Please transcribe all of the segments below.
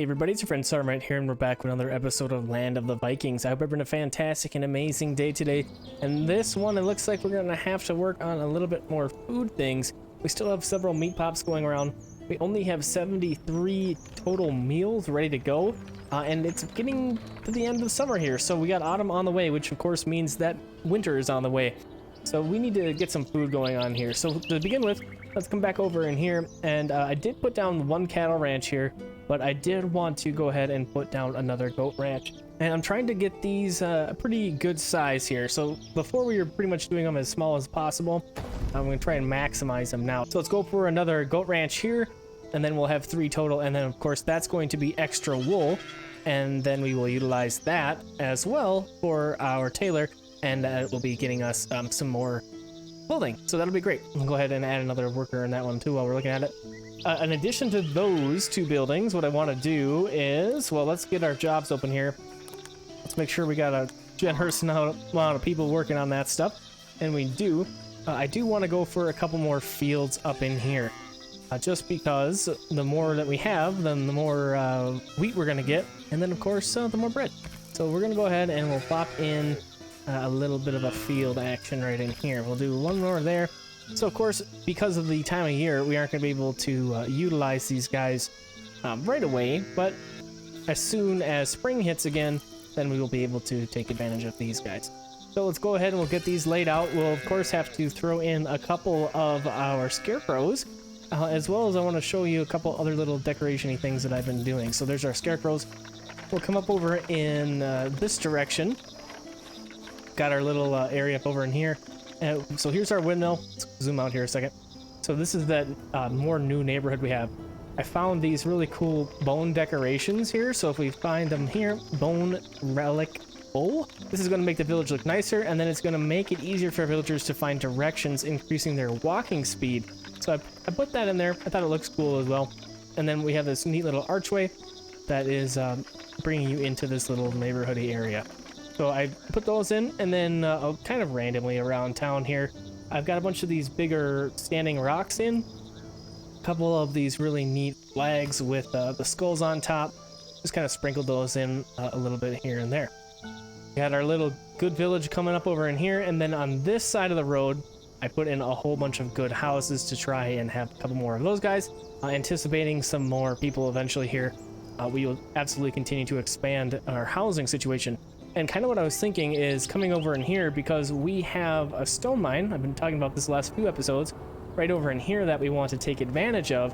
Hey everybody, it's your friend Sarmate here, and we're back with another episode of Land of the Vikings. I hope you're having a fantastic and amazing day today. And this one, it looks like we're going to have to work on a little bit more food things. We still have several meat pops going around. We only have 73 total meals ready to go. And it's getting to the end of summer here, so we got autumn on the way, which of course means that winter is on the way. So we need to get some food going on here. So to begin with, let's come back over in here. And I did put down one cattle ranch here, but I did want to go ahead and put down another goat ranch. And I'm trying to get these a pretty good size here. So before we were pretty much doing them as small as possible. I'm going to try and maximize them now. So let's go for another goat ranch here, and then we'll have 3 total. And then of course that's going to be extra wool, and then we will utilize that as well for our tailor, and it will be getting us some more clothing. So that'll be great. We'll go ahead and add another worker in that one too while we're looking at it. In addition to those 2 buildings, what I want to do is, well, let's get our jobs open here. Let's make sure we got a generous amount of people working on that stuff, and we do. I do want to go for a couple more fields up in here, just because the more that we have, then the more wheat we're going to get, and then of course the more bread. So we're going to go ahead and we'll pop in a little bit of a field action right in here. We'll do one more there. So of course, because of the time of year, we aren't going to be able to utilize these guys right away, but as soon as spring hits again, then we will be able to take advantage of these guys. So let's go ahead and we'll get these laid out. We'll of course have to throw in a couple of our scarecrows, as well as I want to show you a couple other little decoration-y things that I've been doing. So there's our scarecrows. We'll come up over in this direction. Got our little area up over in here. So here's our windmill. Let's zoom out here a second. So this is that more new neighborhood we have. I found these really cool bone decorations here. So if we find them here, bone relic bowl, this is going to make the village look nicer, and then it's going to make it easier for villagers to find directions, increasing their walking speed. So I put that in there. I thought it looks cool as well. And then we have this neat little archway that is bringing you into this little neighborhoody area. So I put those in, and then kind of randomly around town here, I've got a bunch of these bigger standing rocks in. A couple of these really neat flags with the skulls on top. Just kind of sprinkled those in a little bit here and there. We had our little good village coming up over in here, and then on this side of the road, I put in a whole bunch of good houses to try and have a couple more of those guys. Anticipating some more people eventually here. We will absolutely continue to expand our housing situation. And kind of what I was thinking is coming over in here, because we have a stone mine. I've been talking about this the last few episodes, right over in here that we want to take advantage of,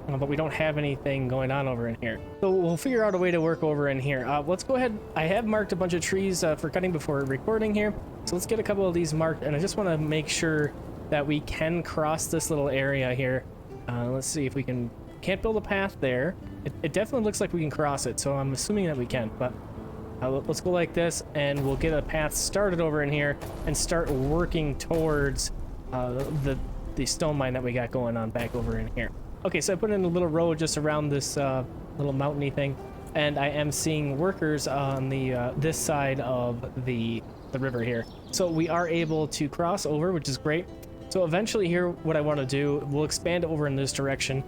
but we don't have anything going on over in here. So we'll figure out a way to work over in here. Let's go ahead. I have marked a bunch of trees for cutting before recording here. So let's get a couple of these marked, and I just want to make sure that we can cross this little area here. Let's see if we can. Can't build a path there. It definitely looks like we can cross it, so I'm assuming that we can, but let's go like this, and we'll get a path started over in here and start working towards the stone mine that we got going on back over in here. Okay, so I put in a little road just around this little mountainy thing, and I am seeing workers on the this side of the river here. So we are able to cross over, which is great. So eventually here, what I want to do, we'll expand over in this direction.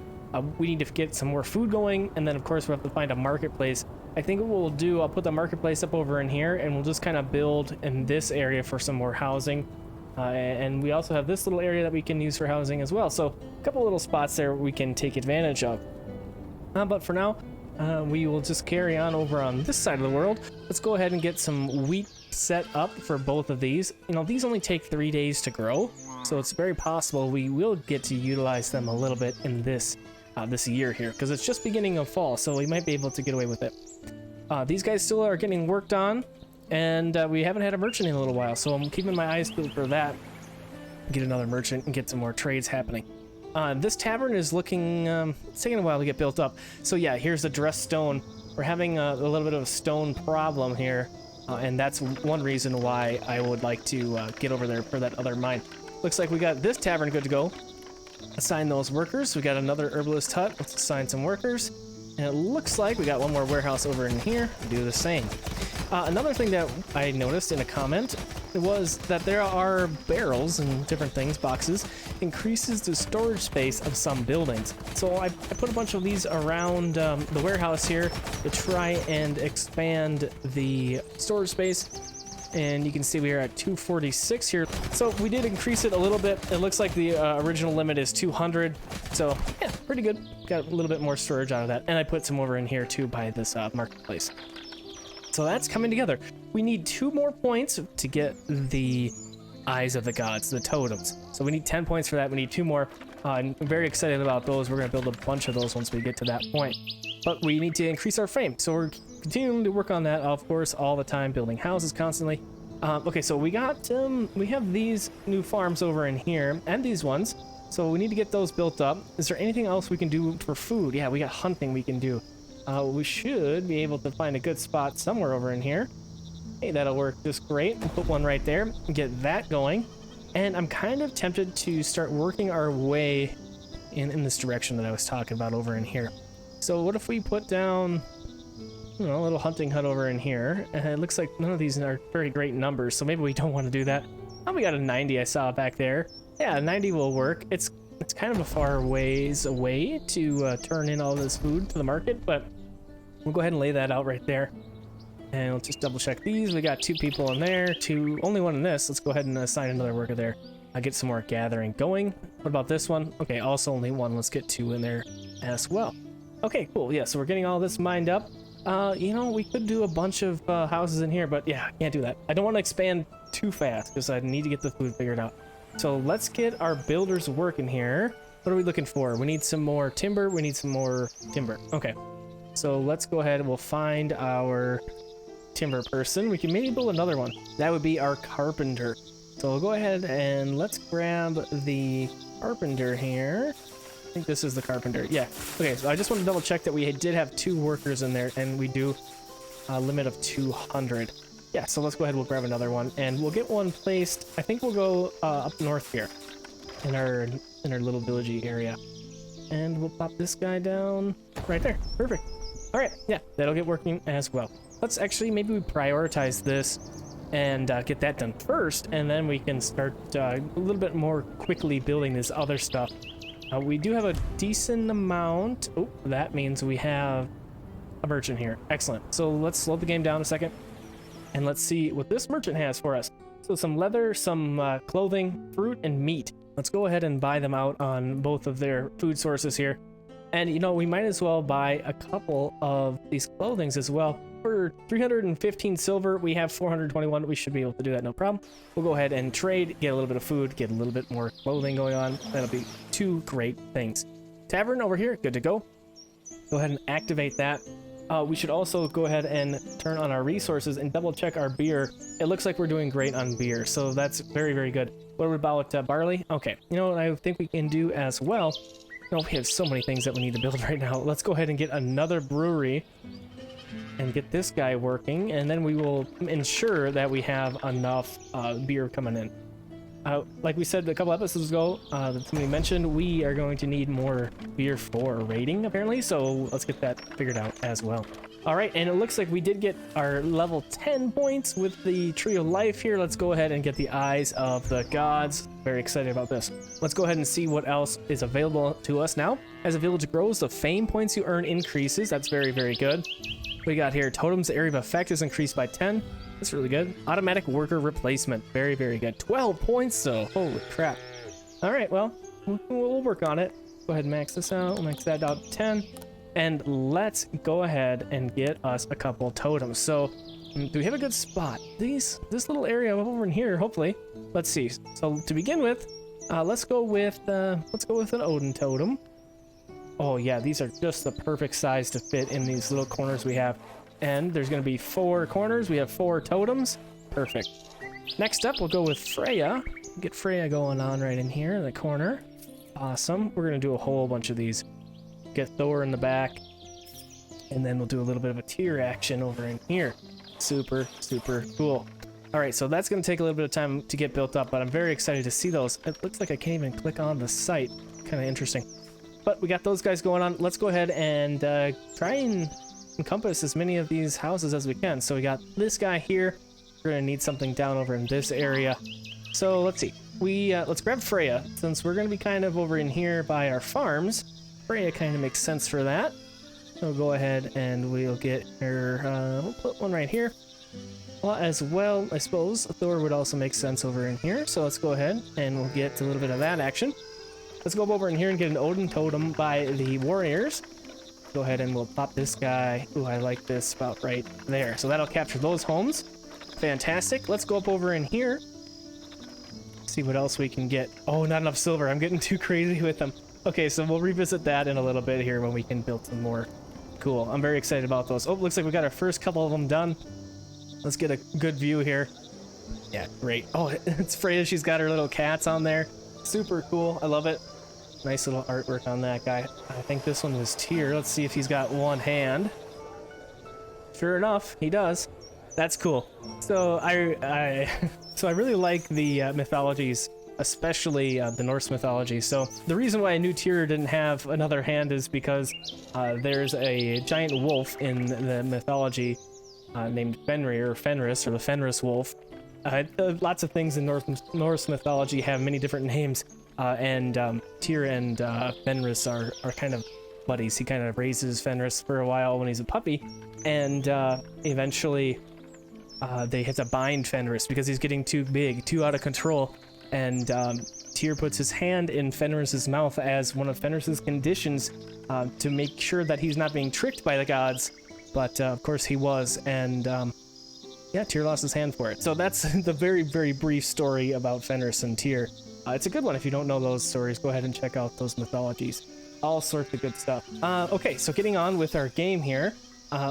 We need to get some more food going, and then of course we'll have to find a marketplace. I think what we'll do, I'll put the marketplace up over in here, and we'll just kind of build in this area for some more housing. And we also have this little area that we can use for housing as well. So a couple little spots there we can take advantage of. But for now, we will just carry on over on this side of the world. Let's go ahead and get some wheat set up for both of these. You know, these only take 3 days to grow, so it's very possible we will get to utilize them a little bit in this year here, because it's just beginning of fall, so we might be able to get away with it. These guys still are getting worked on, and we haven't had a merchant in a little while, so I'm keeping my eyes peeled for that. Get another merchant and get some more trades happening. This tavern is looking, it's taking a while to get built up. So yeah, here's the dressed stone. We're having a little bit of a stone problem here, and that's one reason why I would like to get over there for that other mine. Looks like we got this tavern good to go. Assign those workers. We got another herbalist hut. Let's assign some workers. And it looks like we got one more warehouse over in here. Do the same. Another thing that I noticed in a comment, was that there are barrels and different things, boxes, increases the storage space of some buildings. So I put a bunch of these around the warehouse here to try and expand the storage space. And you can see we are at 246 here. So we did increase it a little bit. It looks like the original limit is 200. So yeah, pretty good. Got a little bit more storage out of that. And I put some over in here too by this marketplace. So that's coming together. We need 2 more points to get the eyes of the gods, the totems. So we need 10 points for that. We need 2 more. I'm very excited about those. We're going to build a bunch of those once we get to that point. But we need to increase our fame. So we're continuing to work on that, of course, all the time, building houses constantly. Okay, so we have these new farms over in here and these ones. So we need to get those built up. Is there anything else we can do for food? Yeah, we got hunting we can do. We should be able to find a good spot somewhere over in here. Hey, that'll work just great. We'll put one right there and get that going. And I'm kind of tempted to start working our way in this direction that I was talking about over in here. So what if we put down, you know, a little hunting hut over in here? And it looks like none of these are very great numbers, so maybe we don't want to do that. Oh, we got a 90 I saw back there. Yeah, 90 will work. It's kind of a far ways away to turn in all this food to the market, but we'll go ahead and lay that out right there. And we'll just double check these. We got 2 people in there, only 1 in this. Let's go ahead and assign another worker there. I'll get some more gathering going. What about this one? Okay, also only 1. Let's get 2 in there as well. Okay, cool. Yeah, so we're getting all this mined up. You know, we could do a bunch of houses in here, but yeah, I can't do that. I don't want to expand too fast because I need to get the food figured out. So let's get our builders working here. What are we looking for? We need some more timber. We need some more timber. Okay, so let's go ahead and we'll find our timber person. We can maybe build another one. That would be our carpenter. So we'll go ahead and let's grab the carpenter here. I think this is the carpenter. Yeah. Okay, so I just want to double check that we did have 2 workers in there, and we do a limit of 200. Yeah, so let's go ahead, we'll grab another one, and we'll get one placed. I think we'll go up north here in our little villagey area. And we'll pop this guy down right there. Perfect. All right, yeah, that'll get working as well. Let's actually, maybe we prioritize this and get that done first, and then we can start a little bit more quickly building this other stuff. We do have a decent amount. Oh, that means we have a merchant here. Excellent. So let's slow the game down a second, and let's see what this merchant has for us. So some leather, some clothing, fruit, and meat. Let's go ahead and buy them out on both of their food sources here. And, you know, we might as well buy a couple of these clothings as well. For 315 silver, we have 421. We should be able to do that, no problem. We'll go ahead and trade, get a little bit of food, get a little bit more clothing going on. That'll be 2 great things. Tavern over here, good to go. Go ahead and activate that. We should also go ahead and turn on our resources and double check our beer. It looks like we're doing great on beer, so that's very, very good. What about barley? Okay, you know what I think we can do as well? No, we have so many things that we need to build right now. Let's go ahead and get another brewery and get this guy working, and then we will ensure that we have enough beer coming in. Like we said a couple episodes ago, somebody mentioned we are going to need more beer for raiding, apparently, so let's get that figured out as well. All right, and it looks like we did get our level 10 points with the Tree of Life here. Let's go ahead and get the Eyes of the Gods. Very excited about this. Let's go ahead and see what else is available to us now. As a village grows, the fame points you earn increases. That's very, very good. We got here, totems, the area of effect is increased by 10. That's really good. Automatic worker replacement. Very, very good. 12 points, though. Holy crap. All right, well, we'll work on it. Go ahead and max this out. We'll max that out to 10. And let's go ahead and get us a couple totems. So, do we have a good spot? This little area over in here, hopefully. Let's see. So, to begin with, let's go with an Odin totem. Oh yeah, these are just the perfect size to fit in these little corners we have. And there's going to be 4 corners. We have 4 totems. Perfect. Next up, we'll go with Freya. Get Freya going on right in here in the corner. Awesome. We're going to do a whole bunch of these. Get Thor in the back. And then we'll do a little bit of a tier action over in here. Super, super cool. All right, so that's going to take a little bit of time to get built up, but I'm very excited to see those. It looks like I can't even click on the site. Kind of interesting. But we got those guys going on. Let's go ahead and try and encompass as many of these houses as we can. So we got this guy here. we're gonna need something down over in this area. So let's see. Let's grab Freya, since we're gonna be kind of over in here by our farms. Freya kind of makes sense for that. So we'll go ahead and we'll get her, we'll put one right here. Well, as well, I suppose Thor would also make sense over in here. So let's go ahead and we'll get a little bit of that action. Let's go over in here and get an Odin totem by the warriors. Go ahead and we'll pop this guy. Ooh, I like this about right there. So that'll capture those homes. Fantastic. Let's go up over in here. See what else we can get. Oh, not enough silver. I'm getting too crazy with them. Okay, so we'll revisit that in a little bit here when we can build some more. Cool. I'm very excited about those. Oh, looks like we got our first couple of them done. Let's get a good view here. Yeah, great. Oh, it's Freya. She's got her little cats on there. Super cool. I love it. Nice little artwork on that guy. I think this one was Tyr. Let's see if he's got one hand. Sure enough, he does. That's cool. So I really like the mythologies, especially the Norse mythology. So the reason why I knew Tyr didn't have another hand is because there's a giant wolf in the mythology named Fenrir or Fenris, or the Fenris wolf. Lots of things in Norse mythology have many different names, and Tyr and Fenris are kind of buddies. He kind of raises Fenris for a while when he's a puppy, and eventually they have to bind Fenris because he's getting too big, too out of control, and Tyr puts his hand in Fenris's mouth as one of Fenris's conditions to make sure that he's not being tricked by the gods, but of course he was, and yeah, Tyr lost his hand for it. So that's the very, very brief story about Fenris and Tyr. It's a good one. If you don't know those stories, go ahead and check out those mythologies. All sorts of good stuff. Okay, so getting on with our game here.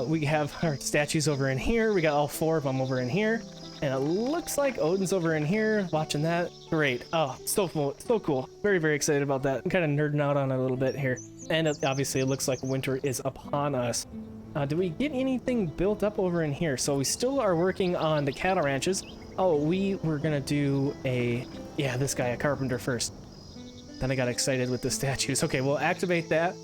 We have our statues over in here. We got all 4 of them over in here. And it looks like Odin's over in here watching that. Great. Oh, so cool. Very, very excited about that. I'm kind of nerding out on it a little bit here. And obviously it looks like winter is upon us. Do we get anything built up over in here? So we still are working on the cattle ranches. Oh, we were gonna do this guy, a carpenter first. Then I got excited with the statues. Okay, we'll activate that.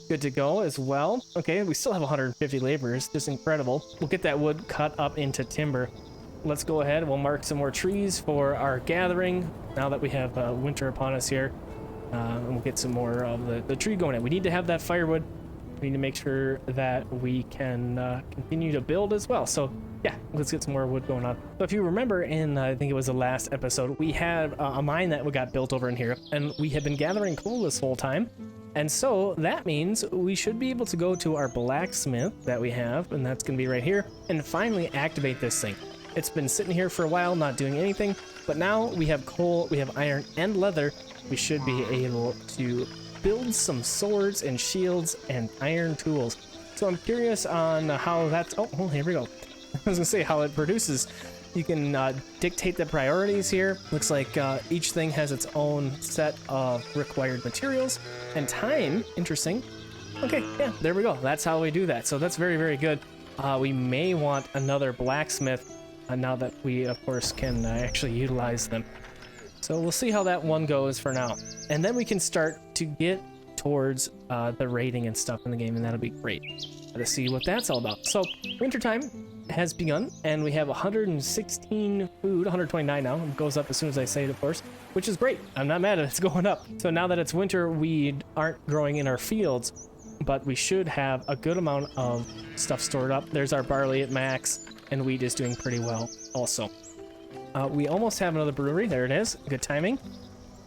Good to go as well. Okay, we still have 150 laborers. Just incredible. We'll get that wood cut up into timber. Let's go ahead. We'll mark some more trees for our gathering now that we have winter upon us here. And we'll get some more of the tree going in. We need to have that firewood. We need to make sure that we can continue to build as well. So yeah, let's get some more wood going on. So if you remember in, I think it was the last episode, we had a mine that got built over in here, and we had been gathering coal this whole time. And so that means we should be able to go to our blacksmith that we have, and that's gonna be right here, and finally activate this thing. It's been sitting here for a while, not doing anything, but now we have coal, we have iron and leather. We should be able to build some swords and shields and iron tools. So I'm curious on how that's, oh, here we go. I was gonna say how it produces. You can dictate the priorities here. Looks like each thing has its own set of required materials and time. Interesting. Okay, yeah, there we go. That's how we do that. So that's very, very good. We may want another blacksmith now that we, of course, can actually utilize them. So we'll see how that one goes for now. And then we can start to get towards the raiding and stuff in the game, and that'll be great to see what that's all about. So wintertime has begun, and we have 116 food, 129 now. It goes up as soon as I say it, of course, which is great. I'm not mad at it. It's going up. So now that it's winter, we aren't growing in our fields, but we should have a good amount of stuff stored up. There's our barley at max, and wheat is doing pretty well also. We almost have another brewery. There it is. Good timing.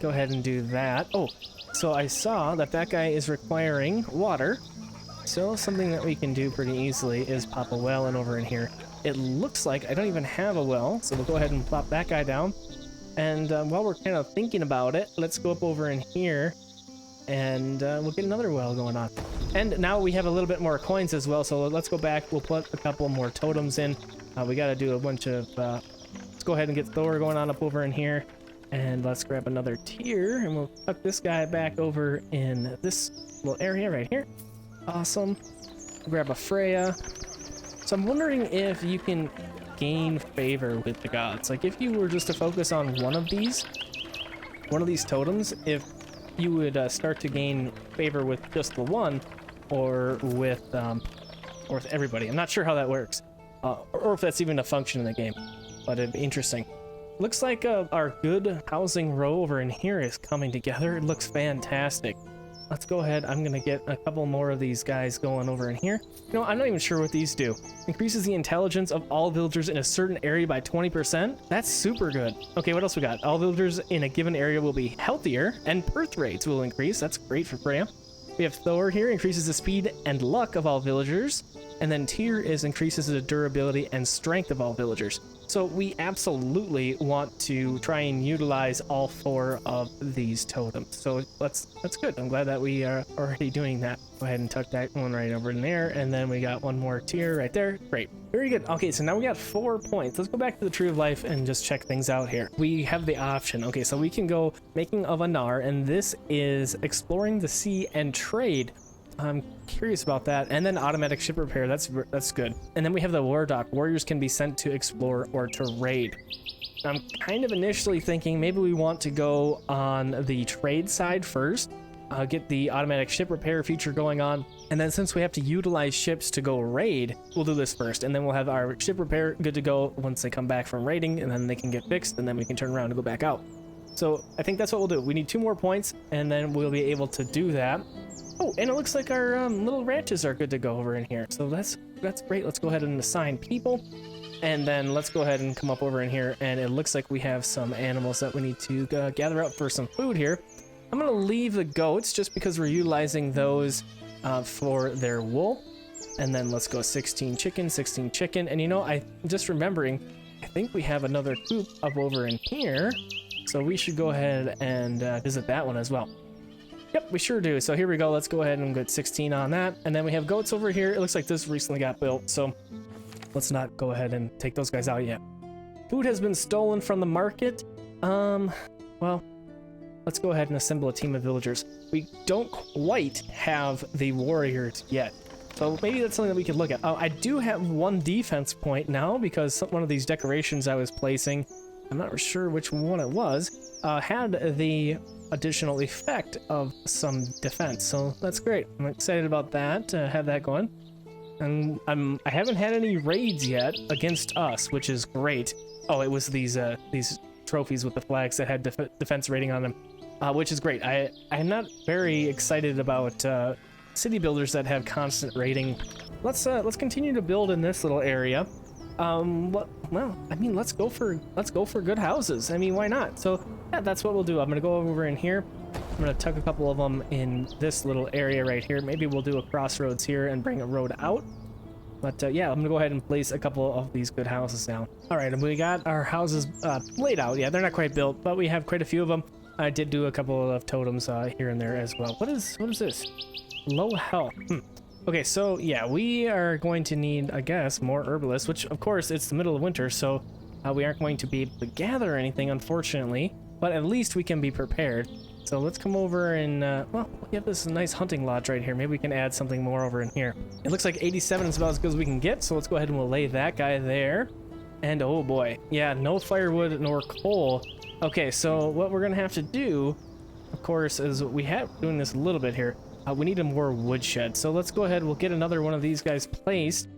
Go ahead and do that. Oh, so I saw that guy is requiring water. So something that we can do pretty easily is pop a well in over in here. It looks like I don't even have a well, so we'll go ahead and plop that guy down. And while we're kind of thinking about it, let's go up over in here and we'll get another well going on. And now we have a little bit more coins as well, so let's go back. We'll put a couple more totems in. We got to do a bunch of... let's go ahead and get Thor going on up over in here. And let's grab another tier, and we'll tuck this guy back over in this little area right here. Awesome. Grab a Freya. So I'm wondering if you can gain favor with the gods. Like if you were just to focus on one of these totems, if you would start to gain favor with just the one, or with everybody. I'm not sure how that works, or if that's even a function in the game. but it'd be interesting. Looks like our good housing row over in here is coming together. It looks fantastic. Let's go ahead. I'm gonna get a couple more of these guys going over in here. You know, I'm not even sure what these do. Increases the intelligence of all villagers in a certain area by 20%. That's super good. Okay, what else we got? All villagers in a given area will be healthier, and birth rates will increase. That's great for Freya. We have Thor here, increases the speed and luck of all villagers. And then Tyr increases the durability and strength of all villagers. So we absolutely want to try and utilize all 4 of these totems. So that's good. I'm glad that we are already doing that. Go ahead and tuck that one right over in there. And then we got one more Tyr right there. Great. Very good. Okay, so now we got 4 points. Let's go back to the Tree of Life and just check things out here. We have the option. Okay, so we can go making of a Gnar, and this is exploring the sea and trade. I'm curious about that. And then automatic ship repair. That's good. And then we have the war dock. Warriors can be sent to explore or to raid. I'm kind of initially thinking maybe we want to go on the trade side first, get the automatic ship repair feature going on, and then since we have to utilize ships to go raid, we'll do this first, and then we'll have our ship repair good to go once they come back from raiding, and then they can get fixed, and then we can turn around and go back out. So I think that's what we'll do. We need 2 more points, and then we'll be able to do that. Oh, and it looks like our little ranches are good to go over in here. So that's great. Let's go ahead and assign people. And then let's go ahead and come up over in here. And it looks like we have some animals that we need to gather up for some food here. I'm going to leave the goats just because we're utilizing those for their wool. And then let's go 16 chicken, 16 chicken. And you know, I'm just remembering, I think we have another coop up over in here. So we should go ahead and visit that one as well. Yep, we sure do. So here we go. Let's go ahead and get 16 on that. And then we have goats over here. It looks like this recently got built. So let's not go ahead and take those guys out yet. Food has been stolen from the market. Well, let's go ahead and assemble a team of villagers. We don't quite have the warriors yet. So maybe that's something that we could look at. Oh, I do have 1 defense point now because one of these decorations I was placing, I'm not sure which one it was, had the additional effect of some defense. So that's great. I'm excited about that, to have that going. And I haven't had any raids yet against us, which is great. Oh, it was these trophies with the flags that had defense rating on them, which is great. I'm not very excited about city builders that have constant rating. Let's continue to build in this little area. Well, I mean, let's go for good houses. I mean, why not? So yeah, that's what we'll do. I'm gonna go over in here. I'm gonna tuck a couple of them in this little area right here. Maybe we'll do a crossroads here and bring a road out. But yeah, I'm gonna go ahead and place a couple of these good houses down. All right, and we got our houses laid out. Yeah, they're not quite built, but we have quite a few of them. I did do a couple of totems here and there as well. What is this? Low health. Okay, so yeah, we are going to need, I guess, more herbalists, which of course it's the middle of winter, so we aren't going to be able to gather anything, unfortunately, but at least we can be prepared. So let's come over and, well, we have this nice hunting lodge right here. Maybe we can add something more over in here. It looks like 87 is about as good as we can get, so let's go ahead and we'll lay that guy there. And oh boy, yeah, no firewood nor coal. Okay, so what we're gonna have to do, of course, is we have doing this a little bit here. We need a more woodshed. So let's go ahead. We'll get another one of these guys placed.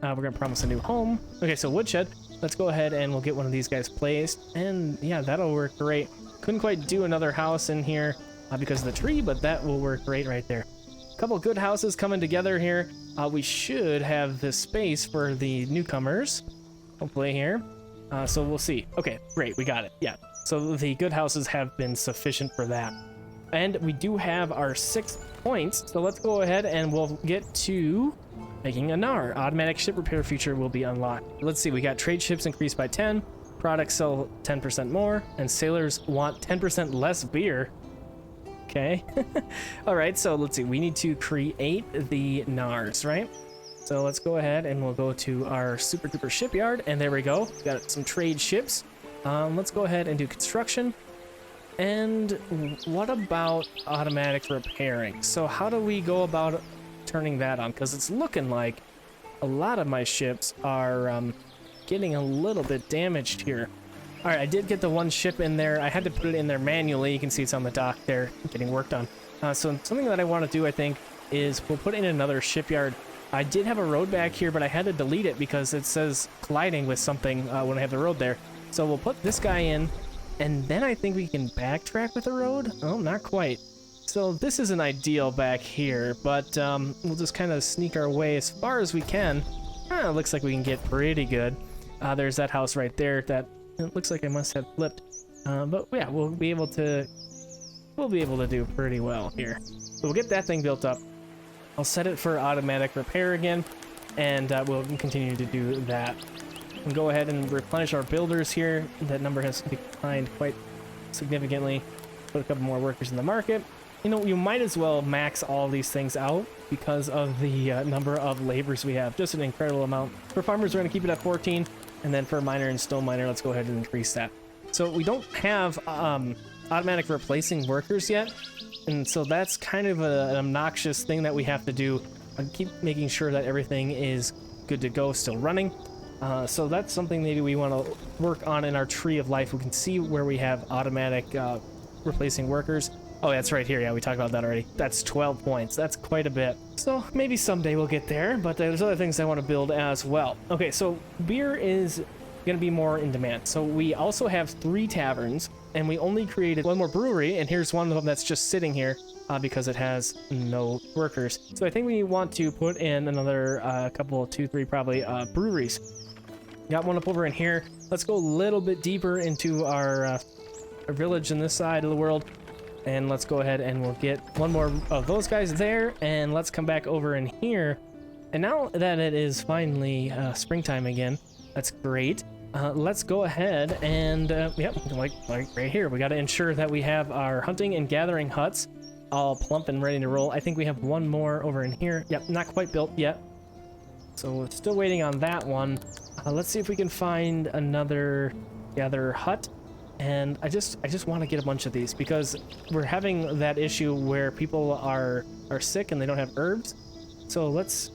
We're going to promise a new home. Okay, so woodshed. Let's go ahead and we'll get one of these guys placed. And yeah, that'll work great. Couldn't quite do another house in here because of the tree, but that will work great right there. A couple good houses coming together here. We should have this space for the newcomers, hopefully here. So we'll see. Okay, great. We got it. Yeah. So the good houses have been sufficient for that. And we do have our 6 points, so let's go ahead and we'll get to making a Gnar. Automatic ship repair feature will be unlocked. Let's see, we got trade ships increased by 10, products sell 10% more, and sailors want 10% less beer. Okay. All right, so let's see, we need to create the Gnars, right? So let's go ahead and we'll go to our super duper shipyard, and there we go. We got some trade ships. Let's go ahead and do construction. And what about automatic repairing? So how do we go about turning that on? Because it's looking like a lot of my ships are getting a little bit damaged here. All right, I did get the one ship in there. I had to put it in there manually. You can see it's on the dock there getting worked on. So something that I want to do, I think, is we'll put in another shipyard I did have a road back here, but I had to delete it because it says colliding with something when I have the road there. So we'll put this guy in, and then I think we can backtrack with the road. Oh, not quite. So this isn't ideal back here, but we'll just kind of sneak our way as far as we can. It looks like we can get pretty good. There's that house right there that it looks like I must have flipped. But yeah, we'll be able to do pretty well here. So we'll get that thing built up. I'll set it for automatic repair again, and we'll continue to do that. We'll go ahead and replenish our builders here. That number has declined quite significantly. Put a couple more workers in the market. You know, you might as well max all these things out because of the number of labors we have. Just an incredible amount. For farmers, we're going to keep it at 14, and then for miner and stone miner, let's go ahead and increase that. So we don't have automatic replacing workers yet, and so that's kind of an obnoxious thing that we have to do. I keep making sure that everything is good to go, still running. So that's something maybe we want to work on in our tree of life. We can see where we have automatic replacing workers. Oh, that's right here. Yeah, we talked about that already. That's 12 points. That's quite a bit. So maybe someday we'll get there, but there's other things I want to build as well. Okay, so beer is going to be more in demand. So we also have 3 taverns, and we only created 1 more brewery, and here's one of them that's just sitting here because it has no workers. So I think we want to put in another couple, 2, 3 probably breweries. Got one up over in here. Let's go a little bit deeper into our village in this side of the world, and let's go ahead and we'll get 1 more of those guys there, and let's come back over in here. And now that it is finally springtime again, that's great. Let's go ahead and yep, like right here, we got to ensure that we have our hunting and gathering huts all plump and ready to roll. I think we have 1 more over in here. Yep, not quite built yet, so we're still waiting on that one. Let's see if we can find another gather hut. And I just want to get a bunch of these because we're having that issue where people are sick and they don't have herbs. So let's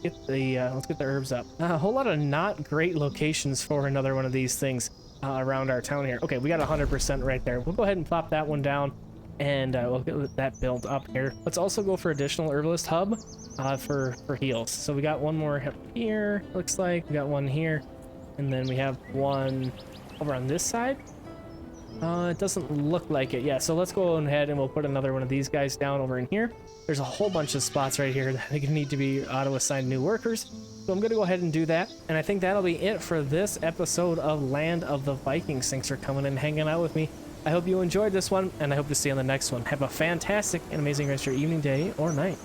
get the herbs up. A whole lot of not great locations for another one of these things around our town here. Okay, we got 100% right there. We'll go ahead and plop that one down, and we'll get that built up here. Let's also go for additional herbalist hub for heals. So we got 1 more here. Looks like we got 1 here, and then we have 1 over on this side. It doesn't look like it. Yeah, so let's go ahead and we'll put another one of these guys down over in here. There's a whole bunch of spots right here that need to be auto-assigned new workers. So I'm going to go ahead and do that. And I think that'll be it for this episode of Land of the Vikings. Thanks for coming and hanging out with me. I hope you enjoyed this one, and I hope to see you on the next one. Have a fantastic and amazing rest of your evening, day, or night.